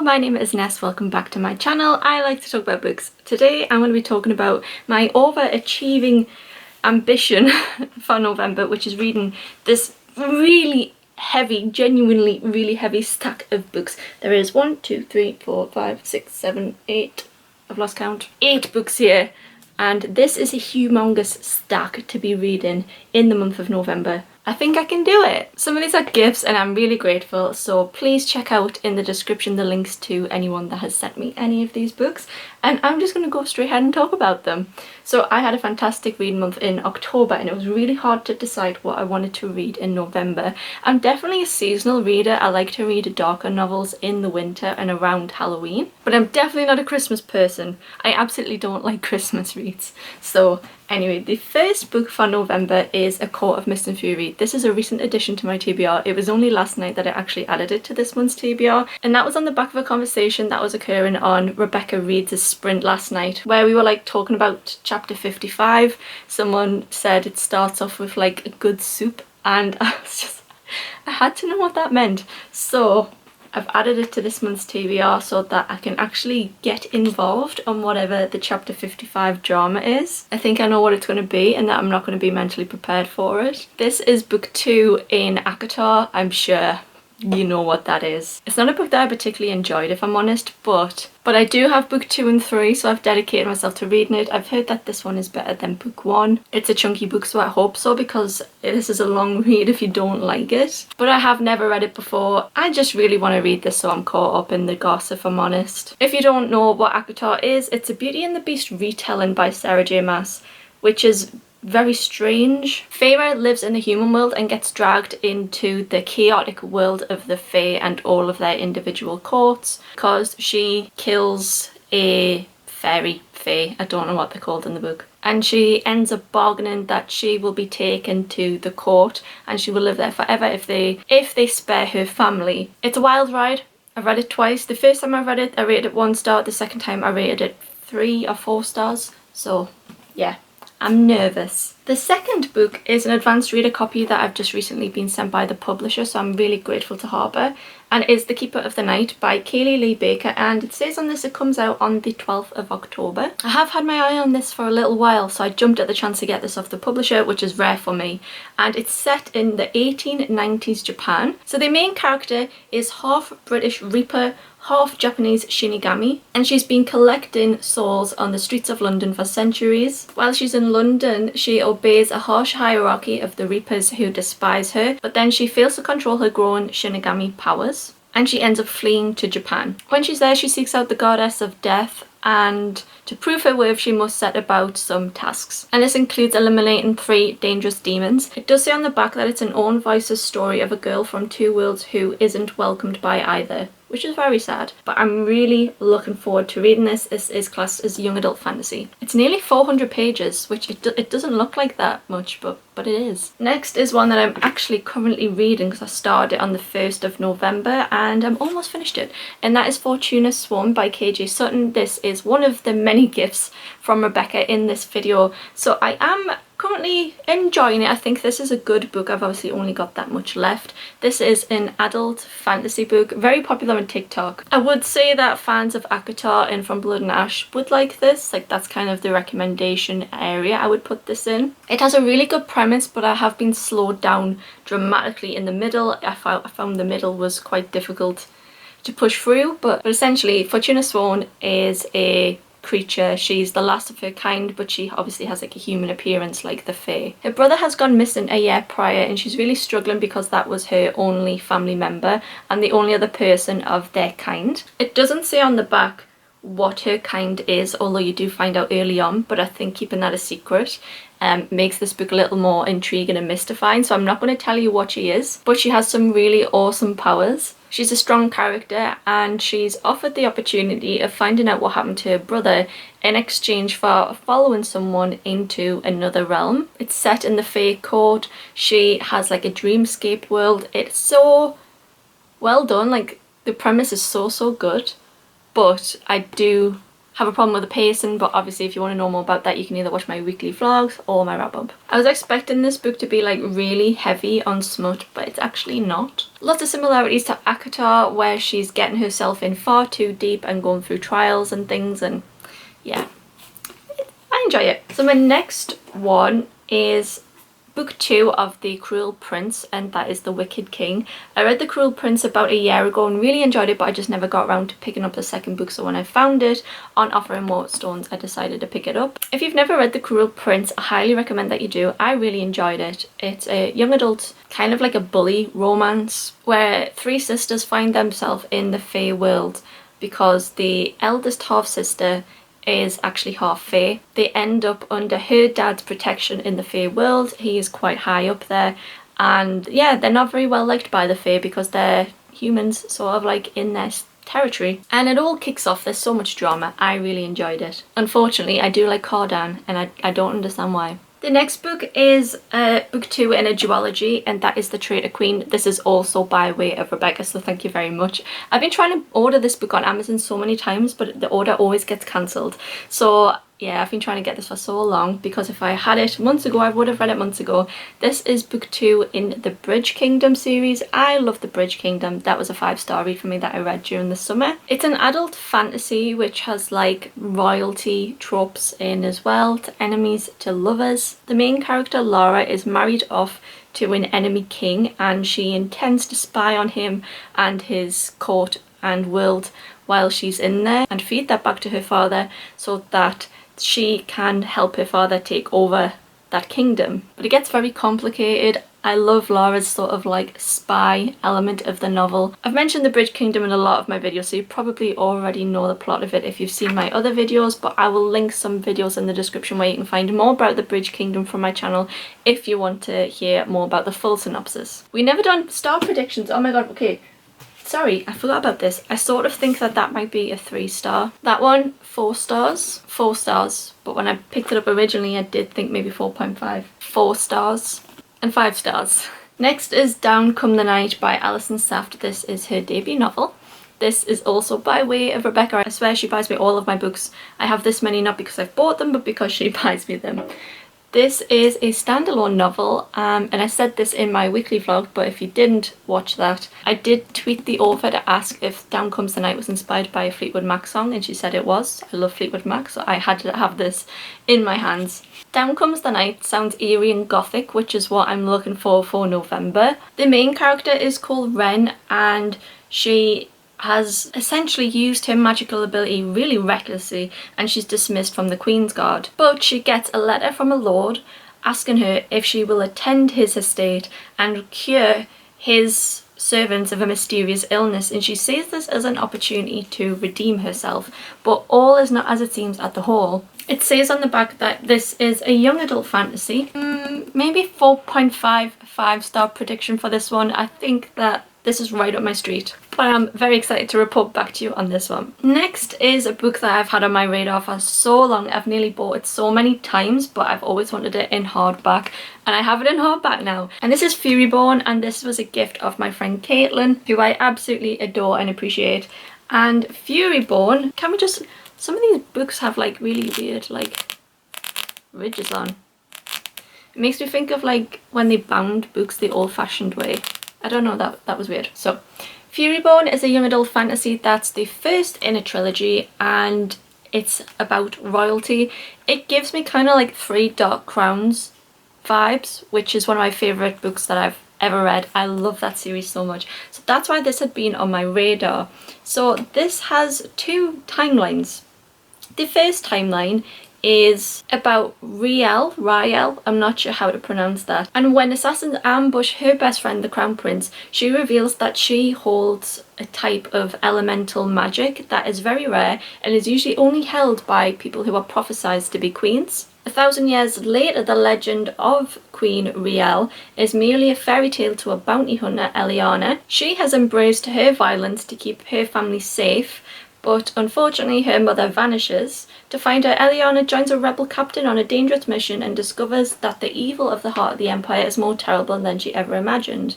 my name is Ness, welcome back to my channel. I like to talk about books. Today I'm going to be talking about my overachieving ambition for November, which is reading this really heavy, genuinely really heavy stack of books. There is 1, 2, 3, 4, 5, 6, 7, 8, I've lost count, 8 books here. And this is a humongous stack to be reading in the month of November. I think I can do it. Some of these are gifts and I'm really grateful, so please check out in the description the links to anyone that has sent me any of these books, and I'm just going to go straight ahead and talk about them. So I had a fantastic read month in October and it was really hard to decide what I wanted to read in November. I'm definitely a seasonal reader. I like to read darker novels in the winter and around Halloween, but I'm definitely not a Christmas person. I absolutely don't like Christmas reads. So anyway, the first book for November is A Court of Mist and Fury. This is a recent addition to my TBR. It was only last night that I actually added it to this month's TBR, and that was on the back of a conversation that was occurring on Rebecca Reads' Sprint last night, where we were like talking about chapter 55. Someone said it starts off with like a good soup, and I had to know what that meant. So I've added it to this month's TBR so that I can actually get involved on whatever the chapter 55 drama is. I think I know what it's going to be and that I'm not going to be mentally prepared for it. This is book 2 in ACOTAR. I'm sure you know what that is. It's not a book that I particularly enjoyed, if I'm honest, but I do have book 2 and 3, so I've dedicated myself to reading it. I've heard that this one is better than book 1. It's a chunky book, so I hope so, because this is a long read if you don't like it. But I have never read it before. I just really want to read this so I'm caught up in the gossip, if I'm honest. If you don't know what ACOTAR is, it's a Beauty and the Beast retelling by Sarah J Maas, which is very strange. Feyre lives in the human world and gets dragged into the chaotic world of the Fae and all of their individual courts because she kills a fairy Fae. I don't know what they're called in the book. And she ends up bargaining that she will be taken to the court and she will live there forever if they spare her family. It's a wild ride. I've read it twice. The first time I read it, I rated it 1 star. The second time I rated it 3 or 4 stars. So yeah, I'm nervous. The second book is an advanced reader copy that I've just recently been sent by the publisher, so I'm really grateful to Harper, and is The Keeper of the Night by Kaylee Lee Baker, and it says on this it comes out on the 12th of October. I have had my eye on this for a little while, so I jumped at the chance to get this off the publisher, which is rare for me, and it's set in the 1890s Japan. So the main character is half British Reaper, half Japanese Shinigami, and she's been collecting souls on the streets of London for centuries. While she's in London, she obeys a harsh hierarchy of the Reapers who despise her, but then she fails to control her growing Shinigami powers, and she ends up fleeing to Japan. When she's there, she seeks out the goddess of death, and to prove her worth she must set about some tasks, and this includes eliminating 3 dangerous demons. It does say on the back that it's an own voices story of a girl from 2 worlds who isn't welcomed by either, which is very sad, but I'm really looking forward to reading this. This is classed as young adult fantasy. It's nearly 400 pages, which it doesn't look like that much, but it is. Next is one that I'm actually currently reading because I started it on the 1st of November and I'm almost finished it, and that is Tuna Swan by KJ Sutton. This is one of the many gifts from Rebecca in this video, so I am currently enjoying it. I think this is a good book. I've obviously only got that much left. This is an adult fantasy book, very popular on TikTok. I would say that fans of ACOTAR and From Blood and Ash would like this. Like, that's kind of the recommendation area I would put this in. It has a really good premise, but I have been slowed down dramatically in the middle. I found the middle was quite difficult to push through, but essentially Tuna Swan is a creature. She's the last of her kind, but she obviously has like a human appearance like the Fae. Her brother has gone missing a year prior and she's really struggling because that was her only family member and the only other person of their kind. It doesn't say on the back what her kind is, although you do find out early on, but I think keeping that a secret makes this book a little more intriguing and mystifying, so I'm not going to tell you what she is, but she has some really awesome powers. She's a strong character and she's offered the opportunity of finding out what happened to her brother in exchange for following someone into another realm. It's set in the Fae court. She has like a dreamscape world. It's so well done, like the premise is so good, but I do have a problem with the pacing, but obviously if you want to know more about that, you can either watch my weekly vlogs or my wrap up. I was expecting this book to be like really heavy on smut, but it's actually not. Lots of similarities to Akatar, where she's getting herself in far too deep and going through trials and things, and yeah, I enjoy it. So my next one is book 2 of The Cruel Prince, and that is The Wicked King. I read The Cruel Prince about a year ago and really enjoyed it, but I just never got around to picking up the second book, so when I found it on offer in Waterstones, I decided to pick it up. If you've never read The Cruel Prince, I highly recommend that you do. I really enjoyed it. It's a young adult, kind of like a bully romance, where 3 sisters find themselves in the Fae world because the eldest half-sister is actually half Fae. They end up under her dad's protection in the Fae world. He is quite high up there, and yeah, they're not very well liked by the Fae because they're humans sort of like in their territory. And it all kicks off, there's so much drama. I really enjoyed it. Unfortunately, I do like Cardan, and I don't understand why. The next book is book 2 in a duology, and that is The Traitor Queen. This is also by way of Rebecca, so thank you very much. I've been trying to order this book on Amazon so many times, but the order always gets cancelled. So yeah, I've been trying to get this for so long, because if I had it months ago, I would have read it months ago. This is book 2 in the Bridge Kingdom series. I love the Bridge Kingdom. That was a 5-star read for me that I read during the summer. It's an adult fantasy which has like royalty tropes in as well, to enemies to lovers. The main character, Laura, is married off to an enemy king, and she intends to spy on him and his court and world while she's in there, and feed that back to her father so that she can help her father take over that kingdom. But it gets very complicated. I love Laura's sort of like spy element of the novel. I've mentioned the Bridge Kingdom in a lot of my videos, so you probably already know the plot of it if you've seen my other videos, but I will link some videos in the description where you can find more about the Bridge Kingdom from my channel if you want to hear more about the full synopsis. We never done star predictions. Oh my god, okay. Sorry, I forgot about this. I sort of think that that might be a 3-star. That one, 4 stars. 4 stars. But when I picked it up originally, I did think maybe 4.5. 4 stars. And 5 stars. Next is Down Come the Night by Alison Saft. This is her debut novel. This is also by way of Rebecca. I swear she buys me all of my books. I have this many not because I've bought them, but because she buys me them. This is a standalone novel, and I said this in my weekly vlog, but if you didn't watch that, I did tweet the author to ask if Down Comes the Night was inspired by a Fleetwood Mac song, and she said it was. I love Fleetwood Mac, so I had to have this in my hands. Down Comes the Night sounds eerie and gothic, which is what I'm looking for November. The main character is called Ren, and she has essentially used her magical ability really recklessly, and she's dismissed from the Queen's Guard. But she gets a letter from a lord asking her if she will attend his estate and cure his servants of a mysterious illness, and she sees this as an opportunity to redeem herself. But all is not as it seems at the Hall. It says on the back that this is a young adult fantasy. Maybe 4.5 5-star prediction for this one. I think that this is right up my street, but I'm very excited to report back to you on this one. Next is a book that I've had on my radar for so long. I've nearly bought it so many times, but I've always wanted it in hardback, and I have it in hardback now. And this is Furyborn, and this was a gift of my friend Caitlin, who I absolutely adore and appreciate. And Furyborn, can we just... Some of these books have like really weird like ridges on. It makes me think of like when they bound books the old-fashioned way. I don't know, that was weird. So, Furyborn is a young adult fantasy that's the first in a trilogy, and it's about royalty. It gives me kind of like 3 Dark Crowns vibes, which is one of my favourite books that I've ever read. I love that series so much. So that's why this had been on my radar. So this has 2 timelines. The first timeline is about Riel, I'm not sure how to pronounce that. And when assassins ambush her best friend, the Crown Prince, she reveals that she holds a type of elemental magic that is very rare and is usually only held by people who are prophesied to be queens. 1,000 years later, the legend of Queen Riel is merely a fairy tale to a bounty hunter, Eliana. She has embraced her violence to keep her family safe, but unfortunately her mother vanishes. To find her, Eliana joins a rebel captain on a dangerous mission and discovers that the evil of the heart of the Empire is more terrible than she ever imagined.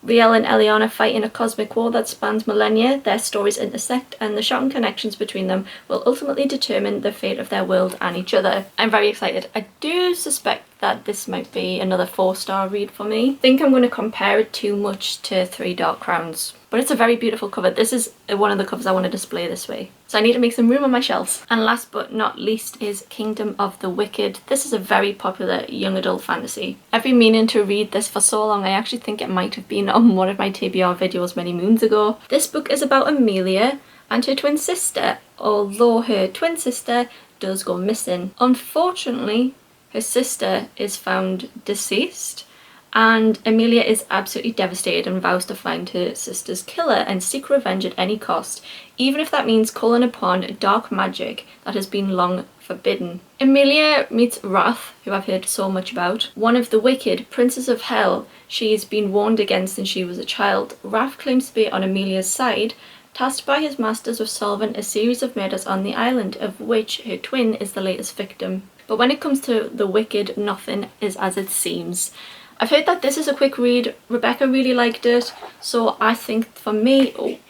Riel and Eliana fight in a cosmic war that spans millennia, their stories intersect, and the shocking connections between them will ultimately determine the fate of their world and each other. I'm very excited. I do suspect that this might be another 4-star read for me. I think I'm going to compare it too much to Three Dark Crowns, but it's a very beautiful cover. This is one of the covers I want to display this way, so I need to make some room on my shelves. And last but not least is Kingdom of the Wicked. This is a very popular young adult fantasy. I've been meaning to read this for so long. I actually think it might have been on one of my TBR videos many moons ago. This book is about Amelia and her twin sister, although her twin sister does go missing. Unfortunately, her sister is found deceased, and Amelia is absolutely devastated and vows to find her sister's killer and seek revenge at any cost, even if that means calling upon dark magic that has been long forbidden. Amelia meets Wrath, who I've heard so much about, one of the wicked, princes of hell she's been warned against since she was a child. Wrath claims to be on Amelia's side, tasked by his masters with solving a series of murders on the island, of which her twin is the latest victim. But when it comes to the wicked, nothing is as it seems. I've heard that this is a quick read. Rebecca really liked it, so I think for me,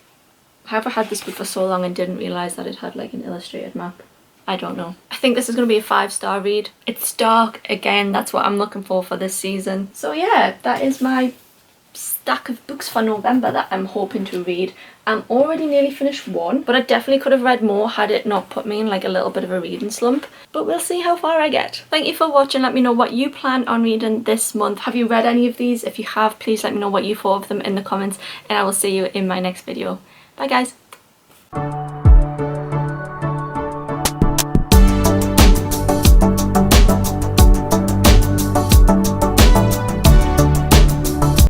have I had this book for so long and didn't realise that it had like an illustrated map? I don't know. I think this is going to be a 5-star read. It's dark, again, that's what I'm looking for this season. So yeah, that is my stack of books for November that I'm hoping to read. I'm already nearly finished one, but I definitely could have read more had it not put me in like a little bit of a reading slump. But we'll see how far I get. Thank you for watching. Let me know what you plan on reading this month. Have you read any of these? If you have, please let me know what you thought of them in the comments, and I will see you in my next video. Bye guys.